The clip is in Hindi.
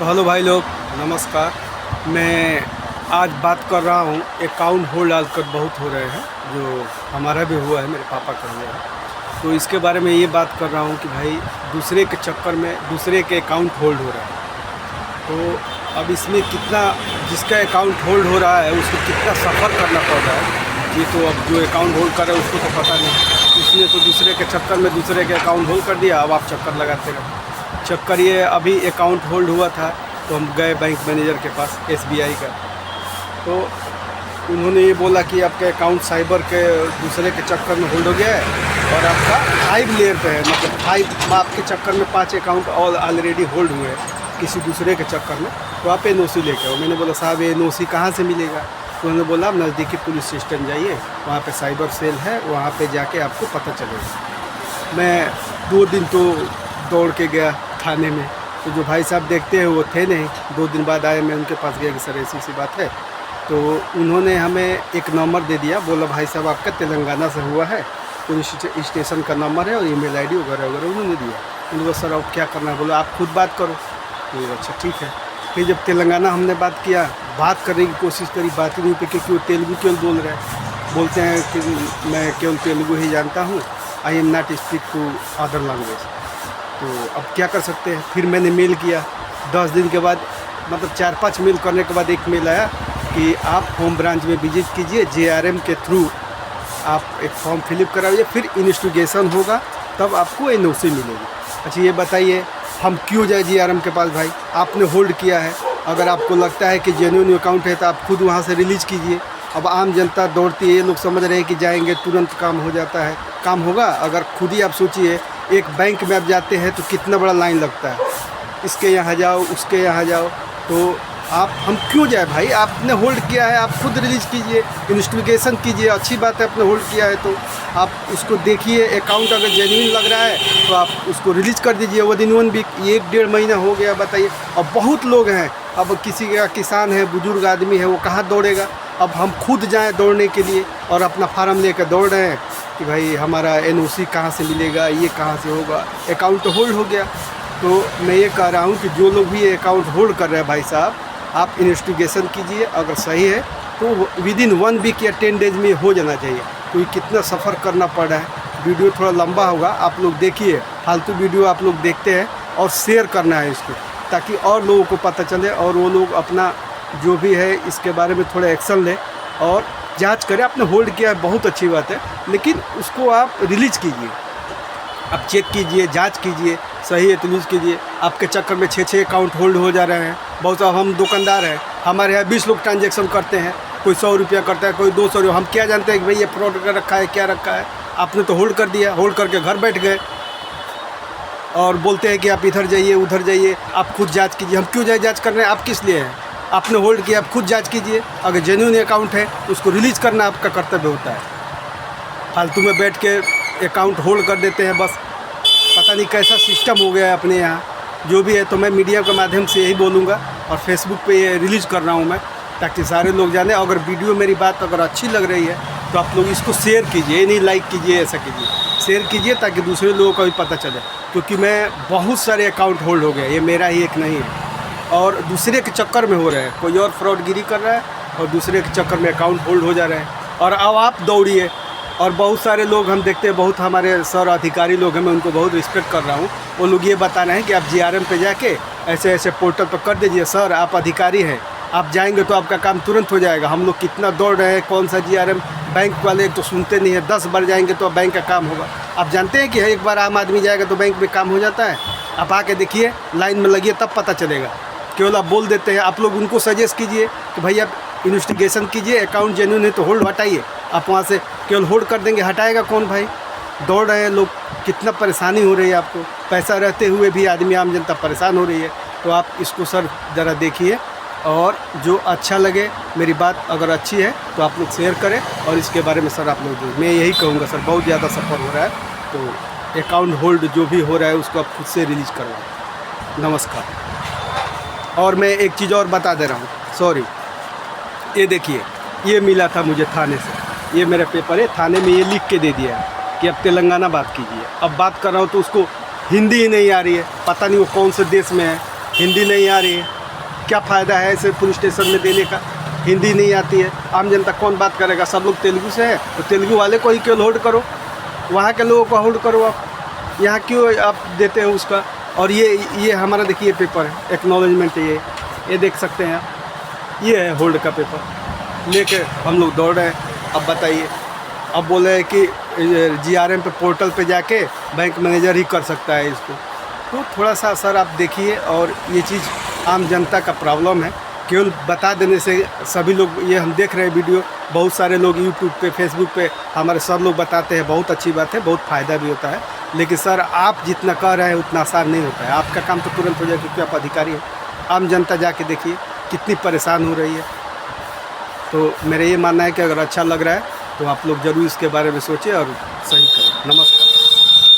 तो हेलो भाई लोग, नमस्कार। मैं आज बात कर रहा हूँ, अकाउंट होल्ड आजकल बहुत हो रहे हैं, जो हमारा भी हुआ है, मेरे पापा का हुआ है। तो इसके बारे में ये बात कर रहा हूँ कि भाई दूसरे के चक्कर में दूसरे के अकाउंट होल्ड हो रहा है। तो अब इसमें कितना, जिसका अकाउंट होल्ड हो रहा है उसको कितना सफ़र करना पड़ रहा है, ये तो अब जो अकाउंट होल्ड कर रहे हैं उसको तो पता नहीं। इसने तो दूसरे के चक्कर में दूसरे के अकाउंट होल्ड कर दिया, अब आप चक्कर लगाते रहो। चक्कर ये अभी अकाउंट होल्ड हुआ था तो हम गए बैंक मैनेजर के पास, SBI का। तो उन्होंने ये बोला कि आपके अकाउंट साइबर के दूसरे के चक्कर में होल्ड हो गया है और आपका 5 लेयर पे है, मतलब 5 आपके चक्कर में 5 अकाउंट ऑलरेडी होल्ड हुए हैं किसी दूसरे के चक्कर में। तो आप NOC लेके आओ। मैंने बोला साहब NOC कहाँ से मिलेगा? तो उन्होंने बोला आप नज़दीकी पुलिस स्टेशन जाइए, वहाँ पे साइबर सेल है, वहाँ पे जाके आपको पता चलेगा। मैं 2 दिन तो दौड़ के गया थाने में, तो जो भाई साहब देखते हैं वो थे नहीं। 2 दिन बाद आए, मैं उनके पास गया कि सर ऐसी बात है। तो उन्होंने हमें एक नंबर दे दिया, बोला भाई साहब आपका तेलंगाना से हुआ है, पुलिस स्टेशन का नंबर है और email ID वगैरह वगैरह उन्होंने दिया। उन्होंने बोला सर अब क्या करना है? बोला आप खुद बात करो। तो अच्छा ठीक है। फिर जब तेलंगाना हमने बात किया, बात करने की कोशिश करी, बात ही नहीं पे, क्योंकि वो तेलुगु केवल बोल रहे हैं। बोलते हैं कि मैं केवल तेलुगु ही जानता हूँ, I am not speak to other language. तो अब क्या कर सकते हैं? फिर मैंने मेल किया 10 दिन के बाद, मतलब 4-5 मेल करने के बाद एक मेल आया कि आप होम ब्रांच में विजिट कीजिए, JRM के थ्रू आप एक फॉर्म फिलअप कराइए, फिर इन्वेस्टिगेशन होगा तब आपको NOC मिलेगी। अच्छा ये बताइए हम क्यों जाए JRM के पास? भाई आपने होल्ड किया है, अगर आपको लगता है कि जेन्युइन अकाउंट है तो आप खुद वहाँ से रिलीज़ कीजिए। अब आम जनता दौड़ती है, ये लोग समझ रहे हैं कि जाएंगे तुरंत काम हो जाता है। काम होगा? अगर खुद ही आप सोचिए, एक बैंक में आप जाते हैं तो कितना बड़ा लाइन लगता है, इसके यहाँ जाओ उसके यहाँ जाओ। तो हम क्यों जाए भाई? आपने होल्ड किया है, आप खुद रिलीज़ कीजिए, इन्वेस्टिगेशन कीजिए। अच्छी बात है आपने होल्ड किया है तो आप उसको देखिए, अकाउंट अगर जेन्युइन लग रहा है तो आप उसको रिलीज़ कर दीजिए। विदिन 1 वीक, 1-1.5 महीना हो गया, बताइए। अब बहुत लोग हैं, अब किसी का किसान है, बुजुर्ग आदमी है, वो कहाँ दौड़ेगा? अब हम खुद जाएँ दौड़ने के लिए और अपना फार्म लेकर दौड़ रहे हैं कि भाई हमारा NOC कहाँ से मिलेगा, ये कहाँ से होगा, अकाउंट तो होल्ड हो गया। तो मैं ये कह रहा हूँ कि जो लोग भी ये अकाउंट होल्ड कर रहे हैं भाई साहब, आप इन्वेस्टिगेशन कीजिए, अगर सही है तो विदिन 1 वीक या 10 डेज में हो जाना चाहिए। कोई कितना सफ़र करना पड़ रहा है। वीडियो थोड़ा लंबा होगा, आप लोग देखिए, फालतू वीडियो आप लोग देखते हैं, और शेयर करना है इसको, ताकि और लोगों को पता चले और वो लोग अपना जो भी है इसके बारे में थोड़ा एक्शन लें और जांच करें। आपने होल्ड किया है, बहुत अच्छी बात है, लेकिन उसको आप रिलीज़ कीजिए, आप चेक कीजिए, जांच कीजिए, सही है तो रिलीज़ कीजिए। आपके चक्कर में 6-6 अकाउंट होल्ड हो जा रहे हैं। बहुत। अब हम दुकानदार हैं, हमारे यहाँ 20 लोग ट्रांजेक्शन करते हैं, कोई 100 रुपया करता है, कोई 200 रुपया। हम क्या जानते हैं कि भाई ये फ्रॉड रखा है, क्या रखा है? आपने तो होल्ड कर दिया, होल्ड करके घर बैठ गए और बोलते हैं कि आप इधर जाइए उधर जाइए, आप खुद जांच कीजिए। हम क्यों जाए जांच करने? आप किस लिए हैं? आपने होल्ड किया, आप खुद जांच कीजिए। अगर जेन्युइन अकाउंट है उसको रिलीज़ करना आपका कर्तव्य होता है। फालतू में बैठ के अकाउंट होल्ड कर देते हैं, बस पता नहीं कैसा सिस्टम हो गया है अपने यहाँ। जो भी है, तो मैं मीडिया के माध्यम से यही बोलूँगा और फेसबुक पे ये रिलीज़ कर रहा हूँ मैं, ताकि सारे लोग जाने। अगर वीडियो मेरी बात अगर अच्छी लग रही है तो आप लोग इसको शेयर कीजिए, नहीं लाइक कीजिए, ऐसा कीजिए, शेयर कीजिए ताकि दूसरे लोगों को भी पता चले। क्योंकि मैं बहुत सारे अकाउंट होल्ड हो गए, ये मेरा ही एक नहीं है, और दूसरे के चक्कर में हो रहे हैं। कोई और फ्रॉडगिरी कर रहा है और दूसरे के चक्कर में अकाउंट होल्ड हो जा रहे हैं। और अब आप दौड़िए। और बहुत सारे लोग हम देखते हैं, बहुत हमारे सर अधिकारी लोग हैं, मैं उनको बहुत रिस्पेक्ट कर रहा हूँ, वो लोग ये बता रहे हैं कि आप JRM पे जाके ऐसे ऐसे पोर्टल पर कर दीजिए। सर आप अधिकारी हैं, आप जाएंगे तो आपका काम तुरंत हो जाएगा। हम लोग कितना दौड़ रहे हैं, कौन सा JRM? बैंक वाले तो सुनते नहीं है, 10 बार जाएंगे तो बैंक का काम होगा। आप जानते हैं कि एक बार आम आदमी जाएगा तो बैंक में काम हो जाता है? आप आके देखिए, लाइन में लगिए, तब पता चलेगा। केवल आप बोल देते हैं। आप लोग उनको सजेस्ट कीजिए कि भाई आप इन्वेस्टिगेशन कीजिए, अकाउंट जेन्युइन है तो होल्ड हटाइए। आप वहाँ से केवल होल्ड कर देंगे, हटाएगा कौन भाई? दौड़ रहे हैं लोग, कितना परेशानी हो रही है आपको, पैसा रहते हुए भी आदमी, आम जनता परेशान हो रही है। तो आप इसको सर ज़रा देखिए, और जो अच्छा लगे, मेरी बात अगर अच्छी है तो आप लोग शेयर करें। और इसके बारे में सर आप लोग, मैं यही कहूँगा सर, बहुत ज़्यादा सफ़र हो रहा है, तो अकाउंट होल्ड जो भी हो रहा है उसको आप खुद से रिलीज़ करवाएं। नमस्कार। और मैं एक चीज़ और बता दे रहा हूँ, सॉरी, ये देखिए, ये मिला था मुझे थाने से, ये मेरा पेपर है, थाने में ये लिख के दे दिया है कि अब तेलंगाना बात कीजिए। अब बात कर रहा हूँ तो उसको हिंदी ही नहीं आ रही है, पता नहीं वो कौन से देश में है। हिंदी नहीं आ रही है, क्या फ़ायदा है इसे पुलिस स्टेशन में देने का? हिंदी नहीं आती है, आम जनता कौन बात करेगा? सब लोग तेलुगु से है, तो तेलुगु वाले को ही क्यों होल्ड करो, वहाँ के लोगों को होल्ड करो आप, यहाँ क्यों आप देते हो उसका? और ये हमारा देखिए पेपर है, एक्नॉलेजमेंट, ये देख सकते हैं आप, ये है होल्ड का पेपर लेके हम लोग दौड़ रहे हैं। अब बताइए, अब बोले हैं कि GRM पे पोर्टल पे जाके बैंक मैनेजर ही कर सकता है इसको। तो थोड़ा सा सर आप देखिए, और ये चीज़ आम जनता का प्रॉब्लम है, केवल बता देने से सभी लोग, ये हम देख रहे हैं वीडियो, बहुत सारे लोग यूट्यूब पे, फेसबुक पे हमारे सर लोग बताते हैं, बहुत अच्छी बात है, बहुत फ़ायदा भी होता है, लेकिन सर आप जितना कह रहे हैं उतना आसान नहीं होता है। आपका काम तो तुरंत हो जाए क्योंकि आप अधिकारी हैं। आम जनता जाके देखिए कितनी परेशान हो रही है। तो मेरा ये मानना है कि अगर अच्छा लग रहा है तो आप लोग ज़रूर इसके बारे में सोचें और सही करें। नमस्कार।